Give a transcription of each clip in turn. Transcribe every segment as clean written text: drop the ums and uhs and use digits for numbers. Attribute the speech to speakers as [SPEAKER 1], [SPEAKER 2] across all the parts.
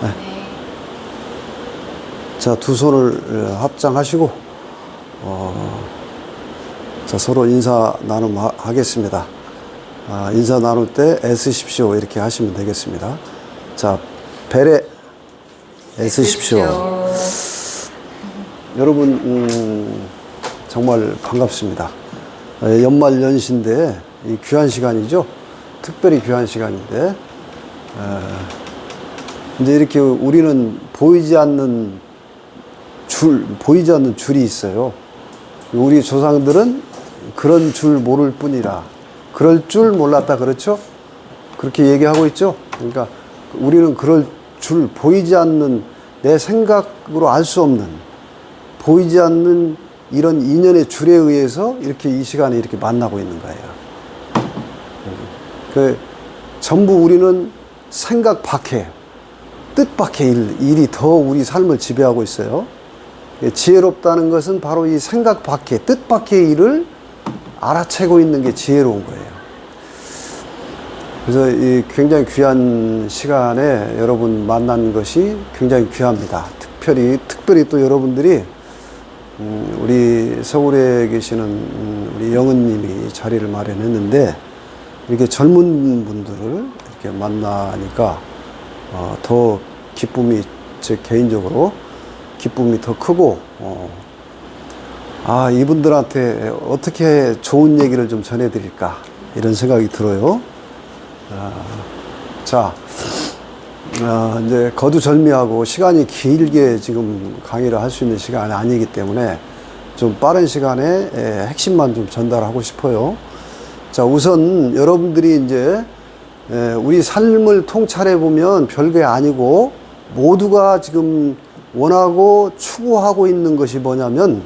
[SPEAKER 1] 네. 자, 두 손을 합장하시고, 자, 서로 인사 나눔 하겠습니다. 인사 나눌 때 애쓰십시오. 이렇게 하시면 되겠습니다. 자, 벨에 애쓰십시오. 여러분, 정말 반갑습니다. 연말 연시인데, 이 귀한 시간이죠. 특별히 귀한 시간인데, 이제 이렇게 우리는 보이지 않는 줄이 있어요. 우리 조상들은 그런 줄 모를 뿐이라, 그럴 줄 몰랐다, 그렇죠? 그렇게 얘기하고 있죠? 그러니까 우리는 그럴 줄, 보이지 않는, 내 생각으로 알 수 없는, 보이지 않는 이런 인연의 줄에 의해서 이렇게 이 시간에 이렇게 만나고 있는 거예요. 전부 우리는 생각 밖에, 뜻 밖의 일이 더 우리 삶을 지배하고 있어요. 지혜롭다는 것은 바로 이 생각 밖의, 뜻 밖의 일을 알아채고 있는 게 지혜로운 거예요. 그래서 이 굉장히 귀한 시간에 여러분 만난 것이 굉장히 귀합니다. 특별히 또 여러분들이 우리 서울에 계시는 우리 영은님이 자리를 마련했는데 이렇게 젊은 분들을 이렇게 만나니까 더 기쁨이, 제 개인적으로 기쁨이 더 크고, 이분들한테 어떻게 좋은 얘기를 좀 전해드릴까, 이런 생각이 들어요. 이제 거두절미하고 시간이 길게 지금 강의를 할 수 있는 시간이 아니기 때문에 좀 빠른 시간에 핵심만 좀 전달하고 싶어요. 자, 우선 여러분들이 이제 우리 삶을 통찰해 보면 별게 아니고 모두가 지금 원하고 추구하고 있는 것이 뭐냐면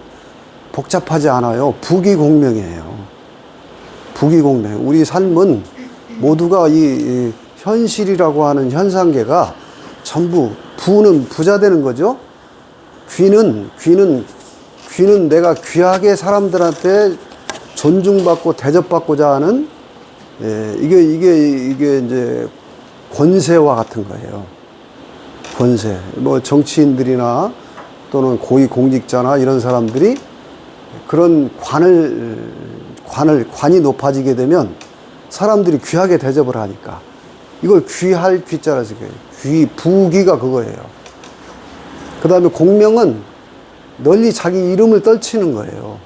[SPEAKER 1] 복잡하지 않아요. 부귀공명이에요. 부귀공명. 우리 삶은 모두가 이 현실이라고 하는 현상계가 전부, 부는 부자 되는 거죠. 귀는 내가 귀하게 사람들한테 존중받고 대접받고자 하는, 이게 이제 권세와 같은 거예요. 권세. 뭐 정치인들이나 또는 고위 공직자나 이런 사람들이 그런 관이 높아지게 되면 사람들이 귀하게 대접을 하니까, 이걸 귀할 귀자라서 부귀가 그거예요. 그 다음에 공명은 널리 자기 이름을 떨치는 거예요.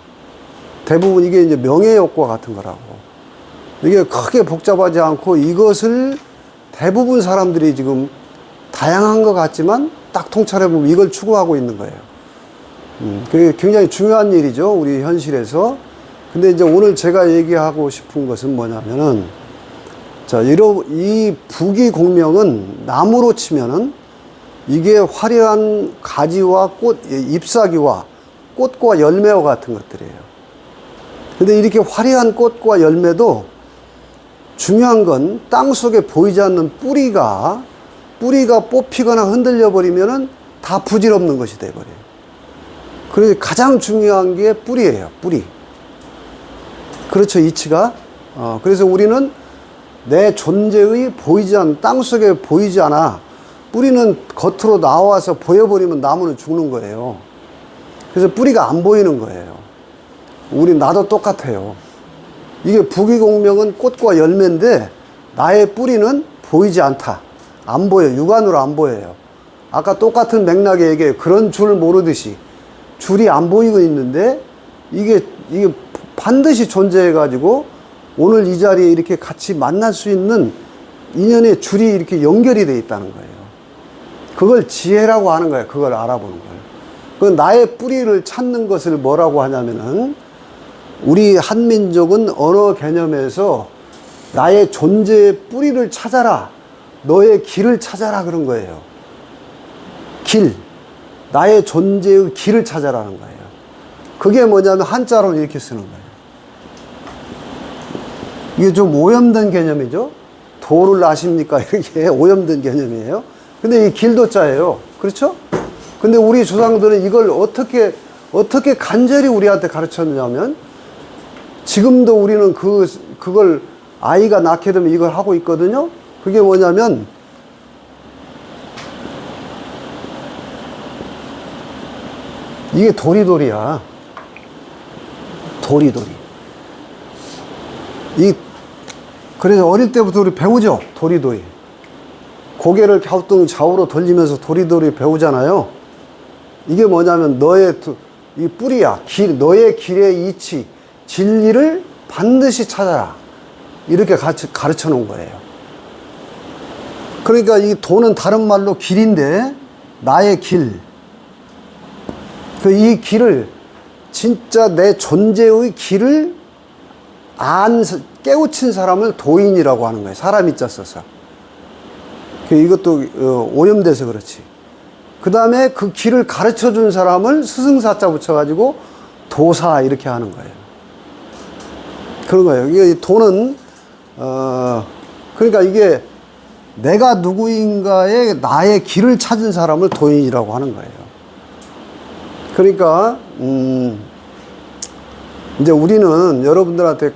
[SPEAKER 1] 대부분 이게 이제 명예욕과 같은 거라고. 이게 크게 복잡하지 않고 이것을 대부분 사람들이 지금 다양한 것 같지만 딱 통찰해보면 이걸 추구하고 있는 거예요. 그게 굉장히 중요한 일이죠, 우리 현실에서. 근데 이제 오늘 제가 얘기하고 싶은 것은 뭐냐면은, 자, 이 부귀공명은 나무로 치면은 이게 화려한 가지와 잎사귀와 꽃과 열매와 같은 것들이에요. 근데 이렇게 화려한 꽃과 열매도 중요한 건 땅 속에 보이지 않는 뿌리가 뽑히거나 흔들려 버리면은 다 부질없는 것이 돼버려요. 그래서 가장 중요한 게 뿌리예요, 뿌리. 그렇죠, 이치가. 그래서 우리는 내 존재의 보이지 않는, 땅 속에 보이지 않아. 뿌리는 겉으로 나와서 보여버리면 나무는 죽는 거예요. 그래서 뿌리가 안 보이는 거예요. 나도 똑같아요. 이게 부귀공명은 꽃과 열매인데 나의 뿌리는 보이지 않다. 안 보여요. 육안으로 안 보여요. 아까 똑같은 맥락에 얘기해요. 그런 줄 모르듯이 줄이 안 보이고 있는데 이게 반드시 존재해가지고 오늘 이 자리에 이렇게 같이 만날 수 있는 인연의 줄이 이렇게 연결이 되어 있다는 거예요. 그걸 지혜라고 하는 거예요. 그걸 알아보는 거예요. 그 나의 뿌리를 찾는 것을 뭐라고 하냐면은, 우리 한민족은 언어 개념에서 나의 존재의 뿌리를 찾아라, 너의 길을 찾아라, 그런 거예요. 길, 나의 존재의 길을 찾아라는 거예요. 그게 뭐냐면 한자로 이렇게 쓰는 거예요. 이게 좀 오염된 개념이죠. 도를 아십니까? 이렇게 오염된 개념이에요. 근데 이 길도자예요. 그렇죠? 근데 우리 조상들은 이걸 어떻게 간절히 우리한테 가르쳤냐면, 지금도 우리는 그걸 아이가 낳게 되면 이걸 하고 있거든요. 그게 뭐냐면 이게 도리도리야. 도리도리. 그래서 어릴 때부터 우리 배우죠? 도리도리. 고개를 갸우뚱 좌우로 돌리면서 도리도리 배우잖아요. 이게 뭐냐면 이 뿌리야. 너의 길의 이치, 진리를 반드시 찾아라. 이렇게 가르쳐 놓은 거예요. 그러니까 이 도는 다른 말로 길인데, 나의 길. 이 길을, 진짜 내 존재의 길을 깨우친 사람을 도인이라고 하는 거예요. 사람이 짰어서. 이것도 오염돼서 그렇지. 그 다음에 그 길을 가르쳐 준 사람을 스승사자 붙여가지고 도사 이렇게 하는 거예요. 그런 거예요. 이게 도는, 그러니까 이게 내가 누구인가에 나의 길을 찾은 사람을 도인이라고 하는 거예요. 그러니까, 이제 우리는 여러분들한테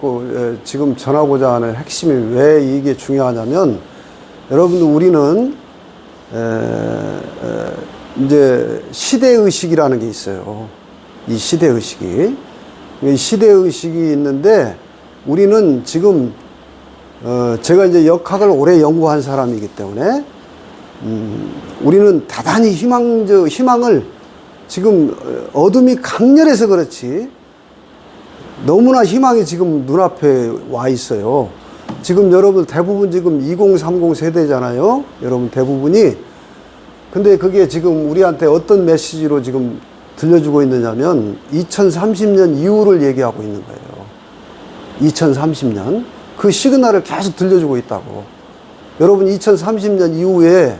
[SPEAKER 1] 지금 전하고자 하는 핵심이 왜 이게 중요하냐면, 여러분들 우리는 이제 시대의식이라는 게 있어요. 이 시대의식이. 이 시대의식이 있는데, 우리는 지금, 제가 이제 역학을 오래 연구한 사람이기 때문에, 우리는 대단히 희망을 지금 어둠이 강렬해서 그렇지, 너무나 희망이 지금 눈앞에 와 있어요. 지금 여러분 대부분 지금 2030 세대잖아요. 여러분 대부분이. 근데 그게 지금 우리한테 어떤 메시지로 지금 들려주고 있느냐면 2030년 이후를 얘기하고 있는 거예요. 2030년. 그 시그널을 계속 들려주고 있다고. 여러분 2030년 이후에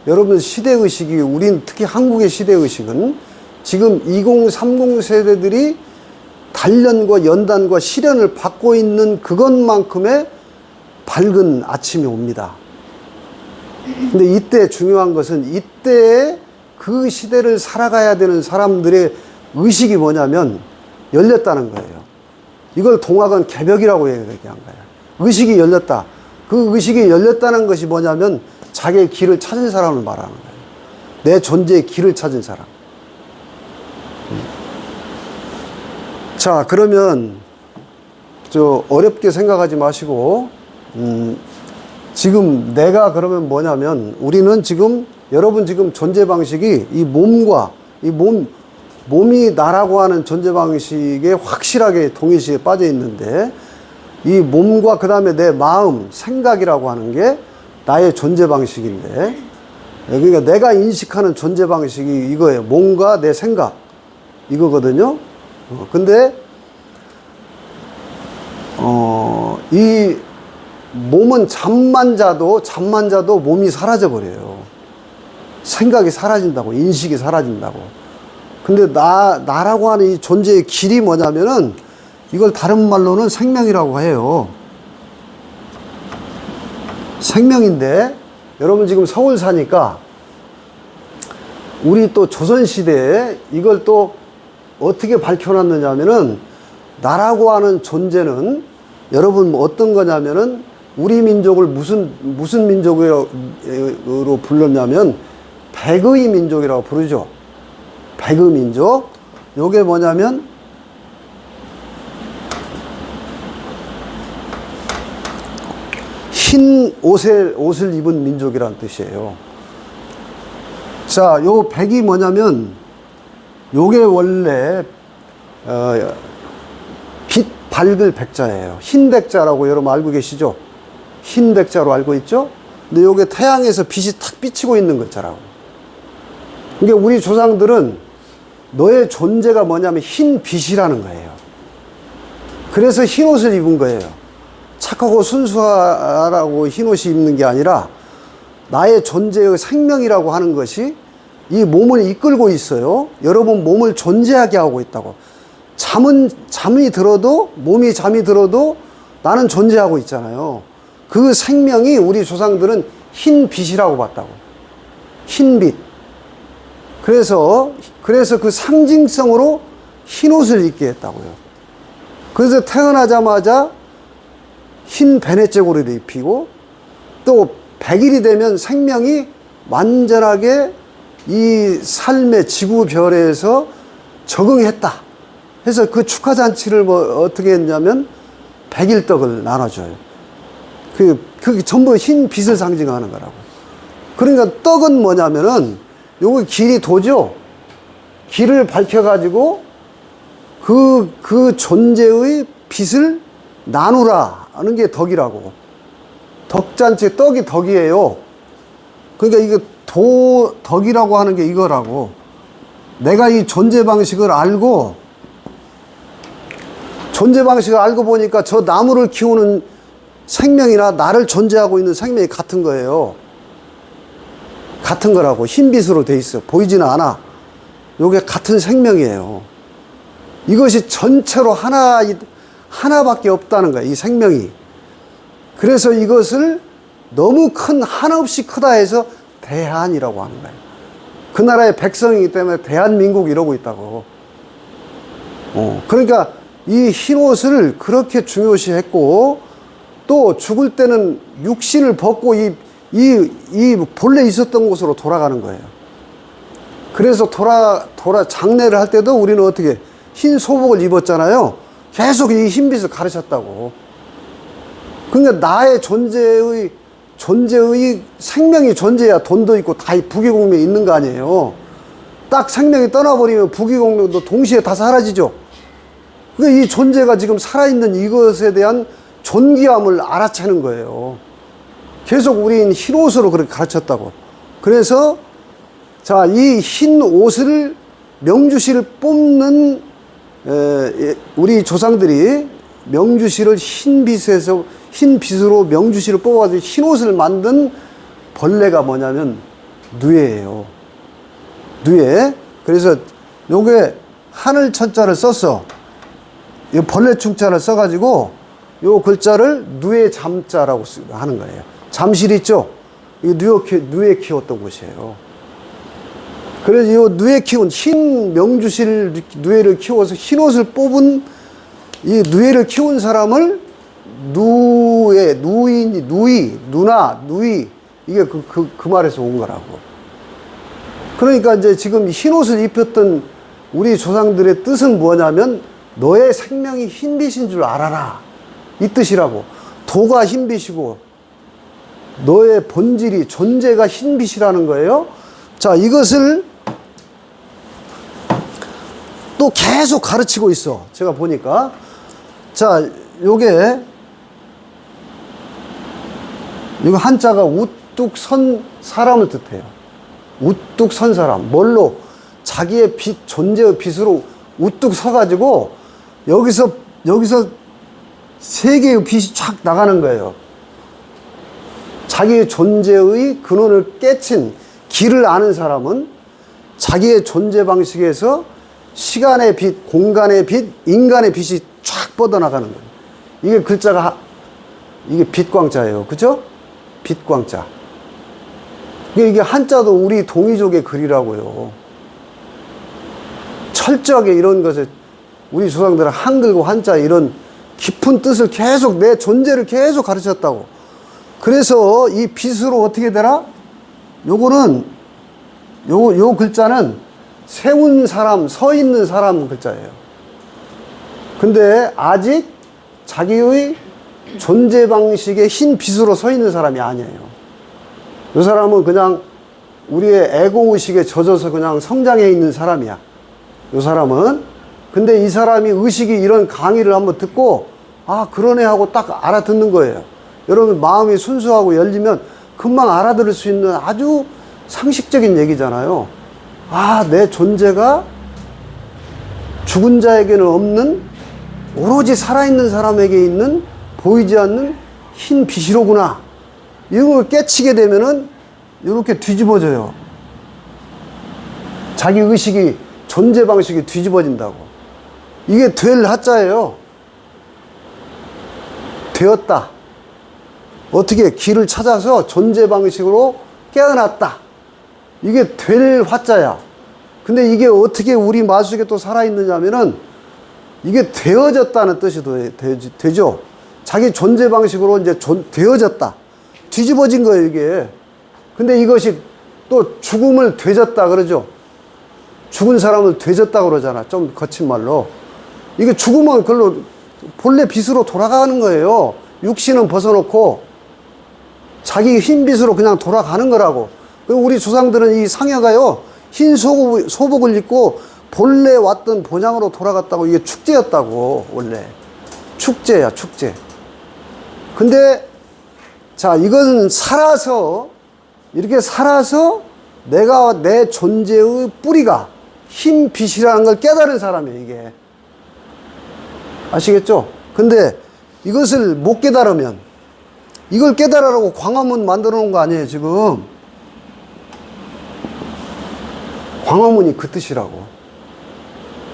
[SPEAKER 1] 여러분 시대의식이, 우린 특히 한국의 시대의식은 지금 2030 세대들이 단련과 연단과 시련을 받고 있는 그것만큼의 밝은 아침이 옵니다. 근데 이때 중요한 것은, 이때에 그 시대를 살아가야 되는 사람들의 의식이 뭐냐면 열렸다는 거예요. 이걸 동학은 개벽이라고 얘기한 거예요. 의식이 열렸다. 그 의식이 열렸다는 것이 뭐냐면 자기의 길을 찾은 사람을 말하는 거예요. 내 존재의 길을 찾은 사람. 자, 그러면 어렵게 생각하지 마시고, 지금 내가 그러면 뭐냐면, 우리는 지금, 여러분 지금 존재 방식이 이 몸과, 몸이 나라고 하는 존재 방식에 확실하게 동일시에 빠져 있는데, 이 몸과 그 다음에 내 마음, 생각이라고 하는 게 나의 존재 방식인데, 그러니까 내가 인식하는 존재 방식이 이거예요. 몸과 내 생각. 이거거든요. 근데, 이 몸은 잠만 자도 몸이 사라져버려요. 생각이 사라진다고, 인식이 사라진다고. 근데 나라고 하는 이 존재의 길이 뭐냐면은, 이걸 다른 말로는 생명이라고 해요. 생명인데, 여러분 지금 서울 사니까, 우리 또 조선시대에 이걸 또 어떻게 밝혀놨느냐면은, 나라고 하는 존재는 여러분 어떤 거냐면은, 우리 민족을 무슨 민족으로 불렀냐면 백의 민족이라고 부르죠. 백의 민족. 요게 뭐냐면 흰 옷을 입은 민족이라는 뜻이에요. 자, 요 백이 뭐냐면 요게 원래 빛 밝을 백자예요. 흰 백자라고 여러분 알고 계시죠? 흰 백자로 알고 있죠? 근데 요게 태양에서 빛이 탁 비치고 있는 것처럼. 그러니까 우리 조상들은 너의 존재가 뭐냐면 흰 빛이라는 거예요. 그래서 흰 옷을 입은 거예요. 착하고 순수하라고 흰 옷이 입는 게 아니라 나의 존재의 생명이라고 하는 것이 이 몸을 이끌고 있어요. 여러분 몸을 존재하게 하고 있다고. 잠이 들어도, 몸이 잠이 들어도 나는 존재하고 있잖아요. 그 생명이 우리 조상들은 흰 빛이라고 봤다고. 흰 빛. 그래서 그 상징성으로 흰 옷을 입게 했다고요. 그래서 태어나자마자 흰 베네제고리를 입히고, 또 100일이 되면 생명이 완전하게 이 삶의 지구별에서 적응했다 해서 그 축하잔치를 뭐 어떻게 했냐면 백일떡을 나눠줘요. 그게 전부 흰 빛을 상징하는 거라고. 그러니까 떡은 뭐냐면은 요거 길이 도죠. 길을 밝혀가지고 그 존재의 빛을 나누라 하는 게 덕이라고. 덕잔치, 떡이 덕이에요. 그러니까 이게 덕이라고 하는 게 이거라고. 내가 이 존재 방식을 알고 보니까 저 나무를 키우는 생명이나 나를 존재하고 있는 생명이 같은 거예요. 같은 거라고. 흰빛으로 돼 있어. 보이지는 않아. 요게 같은 생명이에요. 이것이 전체로 하나밖에 없다는 거야, 이 생명이. 그래서 이것을 너무 한없이 크다 해서 대한이라고 하는 거예요. 그 나라의 백성이기 때문에 대한민국 이러고 있다고. 그러니까 이 흰옷을 그렇게 중요시했고, 또 죽을 때는 육신을 벗고 이 본래 있었던 곳으로 돌아가는 거예요. 그래서 장례를 할 때도 우리는 어떻게 흰 소복을 입었잖아요. 계속 이 흰빛을 가르쳤다고. 그러니까 나의 존재의 생명이 존재해야 돈도 있고 다 부귀공명이 있는 거 아니에요. 딱 생명이 떠나버리면 부귀공명도 동시에 다 사라지죠. 그러니까 이 존재가 지금 살아있는 이것에 대한 존귀함을 알아채는 거예요. 계속 우린 흰 옷으로 그렇게 가르쳤다고. 그래서 자, 이 흰 옷을 명주실을 뽑는 우리 조상들이 명주실을 흰 빛으로 명주실을 뽑아가지고 흰 옷을 만든 벌레가 뭐냐면 누에예요. 누에. 그래서 요게 하늘 천자를 썼어. 이 벌레 충자를 써가지고 요 글자를 누에 잠자라고 하는 거예요. 잠실 있죠? 이 누에 키웠던 곳이에요. 그래서 이 누에 키운 흰 명주실 누에를 키워서 흰 옷을 뽑은 이 누에를 키운 사람을 누나, 누이 이게 그 말에서 온 거라고. 그러니까 이제 지금 흰 옷을 입혔던 우리 조상들의 뜻은 뭐냐면 너의 생명이 흰빛인 줄 알아라 이 뜻이라고. 도가 흰빛이고 너의 본질이 존재가 흰빛이라는 거예요. 자, 이것을 또 계속 가르치고 있어. 제가 보니까. 자, 이거 한자가 우뚝 선 사람을 뜻해요. 우뚝 선 사람. 뭘로? 자기의 빛, 존재의 빛으로 우뚝 서가지고 여기서 세 개의 빛이 쫙 나가는 거예요. 자기의 존재의 근원을 깨친 길을 아는 사람은 자기의 존재 방식에서 시간의 빛, 공간의 빛, 인간의 빛이 쫙 뻗어나가는 거예요. 이게 글자가, 이게 빛광자예요. 그죠? 빛광자. 이게 한자도 우리 동이족의 글이라고요. 철저하게 이런 것을 우리 조상들은 한글과 한자 이런 깊은 뜻을 계속 내 존재를 계속 가르쳤다고. 그래서 이 빛으로 어떻게 되나? 요거는 요 글자는 세운 사람, 서 있는 사람 글자예요. 근데 아직 자기의 존재 방식의 흰 빛으로 서 있는 사람이 아니에요. 이 사람은 그냥 우리의 에고의식에 젖어서 그냥 성장해 있는 사람이야. 이 사람은. 근데 이 사람이 의식이 이런 강의를 한번 듣고, 아, 그러네 하고 딱 알아듣는 거예요. 여러분, 마음이 순수하고 열리면 금방 알아들을 수 있는 아주 상식적인 얘기잖아요. 아, 내 존재가 죽은 자에게는 없는 오로지 살아있는 사람에게 있는 보이지 않는 흰 빛이로구나. 이걸 깨치게 되면은 이렇게 뒤집어져요. 자기 의식이, 존재 방식이 뒤집어진다고. 이게 될 하자예요. 되었다. 어떻게 길을 찾아서 존재 방식으로 깨어났다. 이게 될 화자야. 근데 이게 어떻게 우리 마술에 또 살아있느냐면은 이게 되어졌다는 뜻이 되죠. 자기 존재 방식으로 이제 되어졌다. 뒤집어진 거예요, 이게. 근데 이것이 또 죽음을 되졌다 그러죠. 죽은 사람을 되졌다고 그러잖아. 좀 거친 말로. 이게 죽으면 그걸로 본래 빛으로 돌아가는 거예요. 육신은 벗어놓고 자기 흰 빛으로 그냥 돌아가는 거라고. 우리 조상들은 이 상여가요, 흰 소복을 입고 본래 왔던 본향으로 돌아갔다고. 이게 축제였다고. 원래 축제야, 축제. 근데 자, 이건 살아서, 이렇게 살아서 내가 내 존재의 뿌리가 흰 빛이라는 걸 깨달은 사람이에요, 이게. 아시겠죠? 근데 이것을 못 깨달으면, 이걸 깨달으라고 광화문 만들어 놓은 거 아니에요, 지금. 광화문이 그 뜻이라고.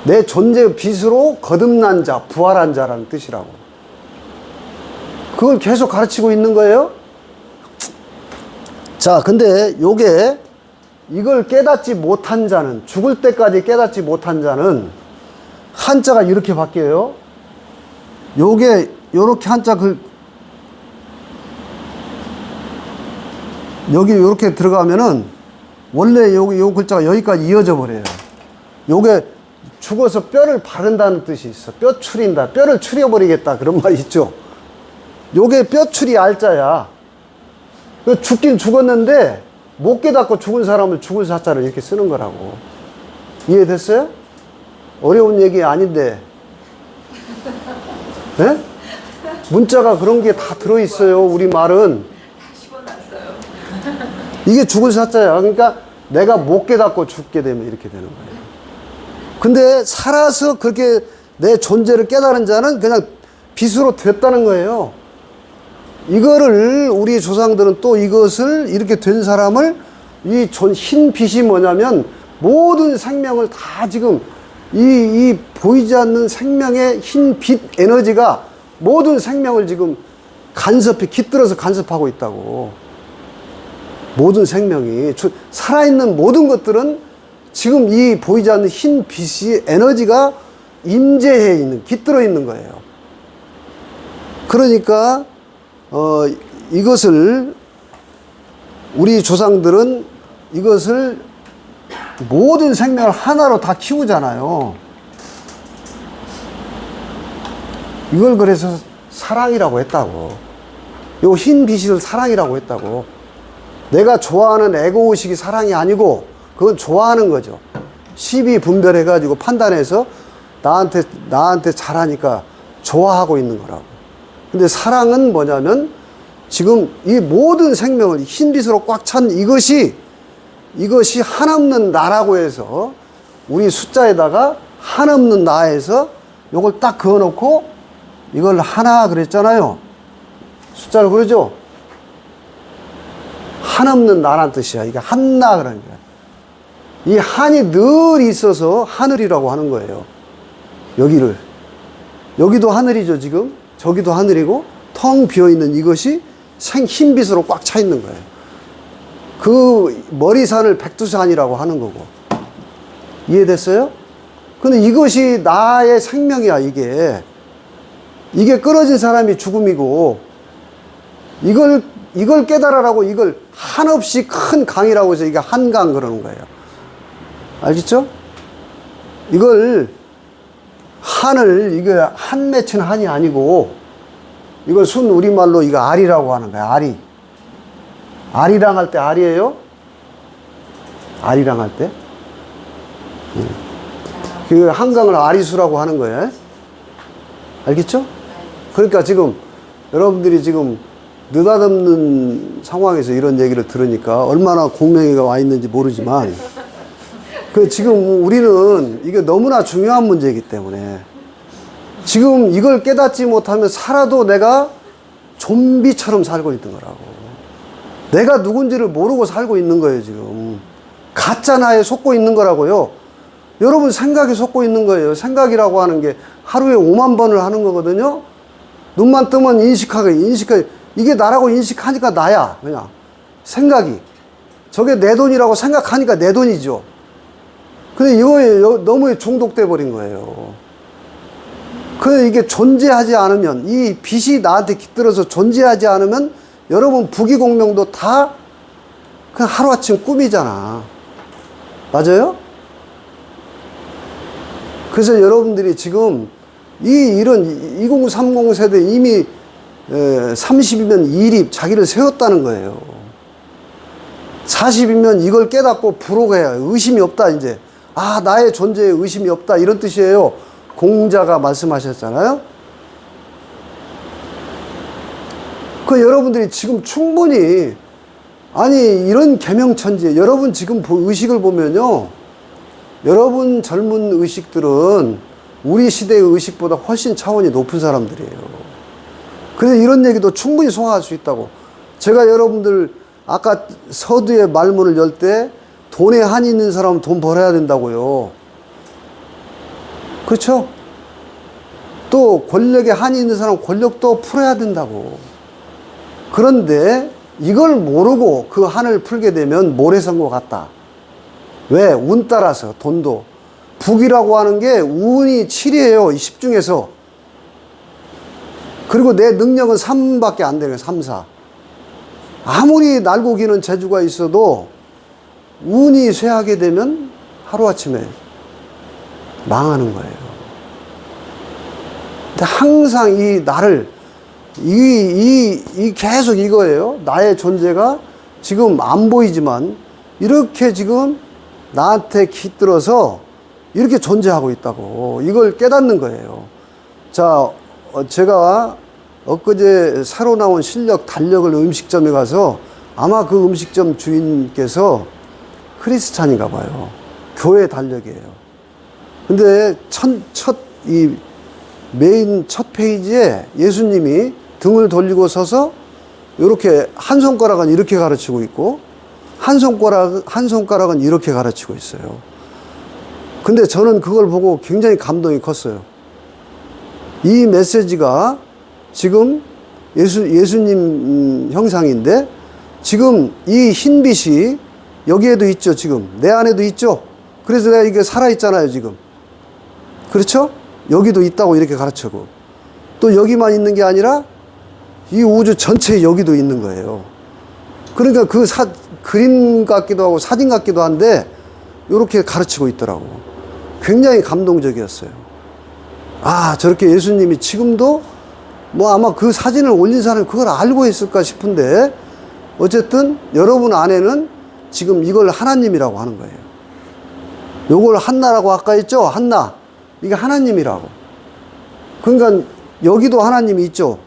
[SPEAKER 1] 내 존재의 빛으로 거듭난 자, 부활한 자라는 뜻이라고. 그걸 계속 가르치고 있는 거예요. 자, 근데 요게, 이걸 깨닫지 못한 자는, 죽을 때까지 깨닫지 못한 자는 한자가 이렇게 바뀌어요. 요게 요렇게 한자 여기 요렇게 들어가면은 원래 요 글자가 여기까지 이어져 버려요. 요게 죽어서 뼈를 바른다는 뜻이 있어. 뼈 추린다. 뼈를 추려버리겠다. 그런 말이 있죠. 요게 뼈추리 알자야. 죽긴 죽었는데 못 깨닫고 죽은 사람을 죽은 사자를 이렇게 쓰는 거라고. 이해됐어요? 어려운 얘기 아닌데. 네? 문자가 그런 게 다 들어있어요. 우리 말은. 이게 죽은 사자야. 그러니까 내가 못 깨닫고 죽게 되면 이렇게 되는 거예요. 근데 살아서 그렇게 내 존재를 깨달은 자는 그냥 빛으로 됐다는 거예요. 이거를 우리 조상들은 또 이것을 이렇게 된 사람을 이 흰 빛이 뭐냐면 모든 생명을 다 지금 이 보이지 않는 생명의 흰 빛 에너지가 모든 생명을 지금 간섭해, 깃들어서 간섭하고 있다고. 모든 생명이, 살아있는 모든 것들은 지금 이 보이지 않는 흰 빛이 에너지가 임재해 있는, 깃들어 있는 거예요. 그러니까 이것을 우리 조상들은 이것을 모든 생명을 하나로 다 키우잖아요. 이걸 그래서 사랑이라고 했다고. 요 흰 빛을 사랑이라고 했다고. 내가 좋아하는 에고의식이 사랑이 아니고 그건 좋아하는 거죠. 시비 분별해가지고 판단해서 나한테 잘하니까 좋아하고 있는 거라고. 근데 사랑은 뭐냐면 지금 이 모든 생명을 흰빛으로 꽉 찬 이것이 한없는 나라고 해서 우리 숫자에다가 한없는 나에서 요걸 딱 그어놓고 이걸 하나 그랬잖아요. 숫자로 그러죠? 한없는 나란 뜻이야. 이게 한나 그러는 거야. 이 한이 늘 있어서 하늘이라고 하는 거예요. 여기도 하늘이죠, 지금. 저기도 하늘이고, 텅 비어있는 이것이 흰빛으로 꽉 차 있는 거예요. 그 머리산을 백두산이라고 하는 거고. 이해됐어요? 근데 이것이 나의 생명이야, 이게. 이게 끊어진 사람이 죽음이고, 이걸 깨달으라고 이걸 한없이 큰 강이라고 해서 이게 한강 그러는 거예요. 알겠죠? 이걸 이게 한 맺힌 한이 아니고, 이걸 순 우리말로 이거 알이라고 하는 거야, 알이. 알이랑 할 때 알이에요? 알이랑 할 때? 그 한강을 아리수라고 하는 거예요. 알겠죠? 그러니까 지금 여러분들이 지금 느닷없는 상황에서 이런 얘기를 들으니까 얼마나 공명이가 와 있는지 모르지만 지금 우리는 이게 너무나 중요한 문제이기 때문에 지금 이걸 깨닫지 못하면 살아도 내가 좀비처럼 살고 있는 거라고. 내가 누군지를 모르고 살고 있는 거예요, 지금. 가짜나에 속고 있는 거라고요. 여러분 생각에 속고 있는 거예요. 생각이라고 하는 게 하루에 5만 번을 하는 거거든요. 눈만 뜨면 인식하게. 이게 나라고 인식하니까 나야, 그냥. 생각이. 저게 내 돈이라고 생각하니까 내 돈이죠. 근데 이거에 너무 중독돼 버린 거예요. 그래서 이게 존재하지 않으면, 이 빛이 나한테 깃들어서 존재하지 않으면 여러분 부귀공명도 다 그냥 하루아침 꿈이잖아. 맞아요? 그래서 여러분들이 지금 이런 2030 세대 이미 30이면 1이 자기를 세웠다는 거예요. 40이면 이걸 깨닫고 부러워해야 의심이 없다 이제. 아, 나의 존재에 의심이 없다 이런 뜻이에요. 공자가 말씀하셨잖아요. 그 여러분들이 지금 충분히 아니 이런 계명천지에 여러분 지금 의식을 보면요. 여러분 젊은 의식들은 우리 시대의 의식보다 훨씬 차원이 높은 사람들이에요. 그래서 이런 얘기도 충분히 소화할 수 있다고. 제가 여러분들 아까 서두에 말문을 열 때 돈에 한이 있는 사람은 돈 벌어야 된다고요. 그렇죠? 또 권력에 한이 있는 사람은 권력도 풀어야 된다고. 그런데 이걸 모르고 그 한을 풀게 되면 모래성과 같다. 왜? 운 따라서 돈도. 북이라고 하는 게 운이 7이에요. 10 중에서. 그리고 내 능력은 3밖에 안 되는 거예요. 3, 4. 아무리 날고 기는 재주가 있어도 운이 쇠하게 되면 하루아침에 망하는 거예요. 근데 항상 이 나를 계속 이거예요. 나의 존재가 지금 안 보이지만 이렇게 지금 나한테 깃들어서 이렇게 존재하고 있다고. 이걸 깨닫는 거예요. 자, 제가 엊그제 새로 나온 실력 달력을 음식점에 가서 아마 그 음식점 주인께서 크리스찬인가 봐요. 교회 달력이에요. 근데 이 메인 첫 페이지에 예수님이 등을 돌리고 서서 이렇게 한 손가락은 이렇게 가르치고 있고 한 손가락은 이렇게 가르치고 있어요. 근데 저는 그걸 보고 굉장히 감동이 컸어요. 이 메시지가 지금 예수님 형상인데 지금 이 흰빛이 여기에도 있죠. 지금 내 안에도 있죠. 그래서 내가 이게 살아있잖아요. 지금. 그렇죠? 여기도 있다고 이렇게 가르치고 또 여기만 있는 게 아니라 이 우주 전체에 여기도 있는 거예요. 그러니까 그 그림 같기도 하고 사진 같기도 한데 이렇게 가르치고 있더라고. 굉장히 감동적이었어요. 아, 저렇게 예수님이 지금도 뭐 아마 그 사진을 올린 사람이 그걸 알고 있을까 싶은데 어쨌든 여러분 안에는 지금 이걸 하나님이라고 하는 거예요. 요걸 한나라고 아까 했죠? 한나. 이게 하나님이라고. 그러니까 여기도 하나님이 있죠.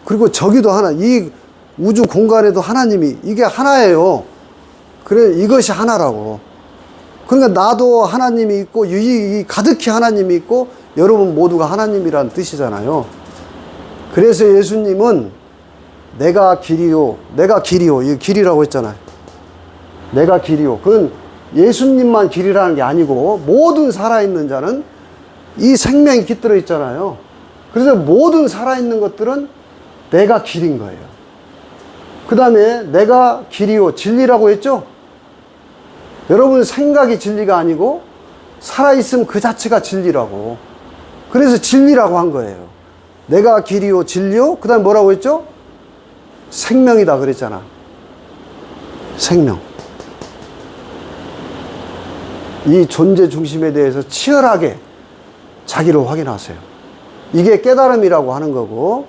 [SPEAKER 1] 그리고 저기도 하나, 이 우주 공간에도 하나님이, 이게 하나예요. 그래, 이것이 하나라고. 그러니까 나도 하나님이 있고, 이 가득히 하나님이 있고, 여러분 모두가 하나님이라는 뜻이잖아요. 그래서 예수님은 내가 길이요, 이 길이라고 했잖아요. 내가 길이요. 그건 예수님만 길이라는 게 아니고, 모든 살아있는 자는 이 생명이 깃들어 있잖아요. 그래서 모든 살아있는 것들은 내가 길인 거예요. 그 다음에 내가 길이요, 진리라고 했죠? 여러분 생각이 진리가 아니고 살아있음 그 자체가 진리라고. 그래서 진리라고 한 거예요. 내가 길이요, 진리요, 그 다음에 뭐라고 했죠? 생명이다 그랬잖아. 생명. 이 존재 중심에 대해서 치열하게 자기를 확인하세요. 이게 깨달음이라고 하는 거고,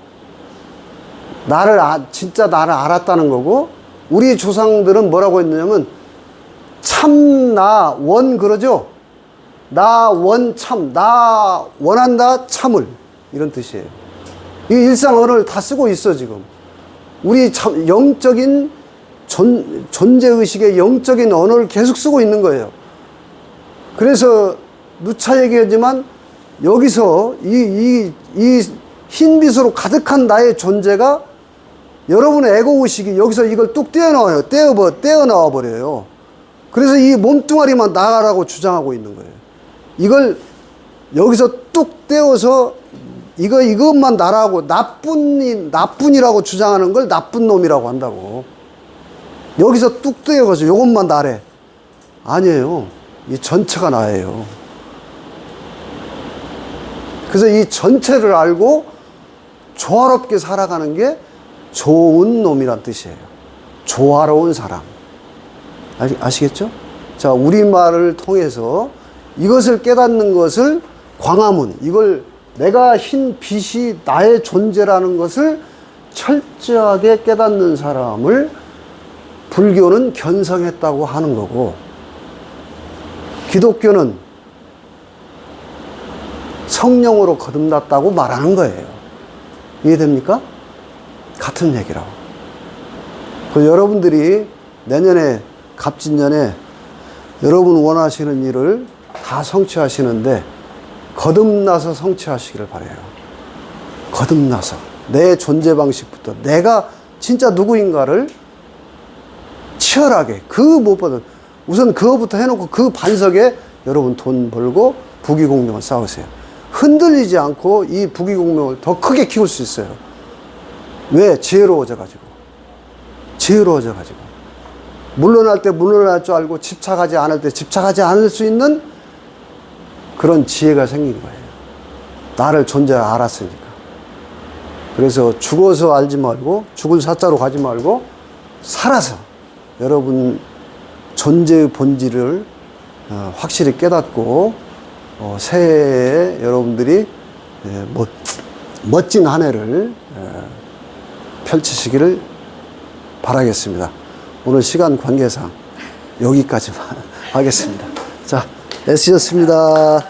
[SPEAKER 1] 진짜 나를 알았다는 거고, 우리 조상들은 뭐라고 했냐면, 참, 나, 원, 그러죠? 나, 원, 참, 나, 원한다, 참을. 이런 뜻이에요. 이 일상 언어를 다 쓰고 있어, 지금. 우리 참, 영적인, 존재의식의 영적인 언어를 계속 쓰고 있는 거예요. 그래서, 누차 얘기하지만, 여기서 이 흰빛으로 가득한 나의 존재가 여러분의 에고의식이 여기서 이걸 뚝 떼어나와요. 떼어나와 버려요. 그래서 이 몸뚱아리만 나가라고 주장하고 있는 거예요. 이걸 여기서 뚝 떼어서 이것만 나라고 나쁜이라고 주장하는 걸 나쁜 놈이라고 한다고. 여기서 뚝 떼어가지고 이것만 나래. 아니에요. 이 전체가 나예요. 그래서 이 전체를 알고 조화롭게 살아가는 게 좋은 놈이란 뜻이에요. 조화로운 사람. 아시겠죠? 자, 우리말을 통해서 이것을 깨닫는 것을 광화문, 이걸 내가 흰 빛이 나의 존재라는 것을 철저하게 깨닫는 사람을 불교는 견성했다고 하는 거고, 기독교는 성령으로 거듭났다고 말하는 거예요. 이해됩니까? 같은 얘기라고. 그 여러분들이 내년에 갑진년에 여러분 원하시는 일을 다 성취하시는데 거듭나서 성취하시기를 바라요. 거듭나서 내 존재 방식부터 내가 진짜 누구인가를 치열하게 그 무엇보다 우선 그거부터 해놓고 그 반석에 여러분 돈 벌고 부귀공명을 쌓으세요. 흔들리지 않고 이 부귀공명을 더 크게 키울 수 있어요. 왜? 지혜로워져가지고. 지혜로워져가지고. 물러날 때 물러날 줄 알고 집착하지 않을 때 집착하지 않을 수 있는 그런 지혜가 생긴 거예요. 나를 존재 알았으니까. 그래서 죽어서 알지 말고 죽을 사자로 가지 말고 살아서 여러분 존재의 본질을 확실히 깨닫고 새해에 여러분들이 멋진 한 해를 펼치시기를 바라겠습니다. 오늘 시간 관계상 여기까지만 하겠습니다. 자, 애쓰셨습니다.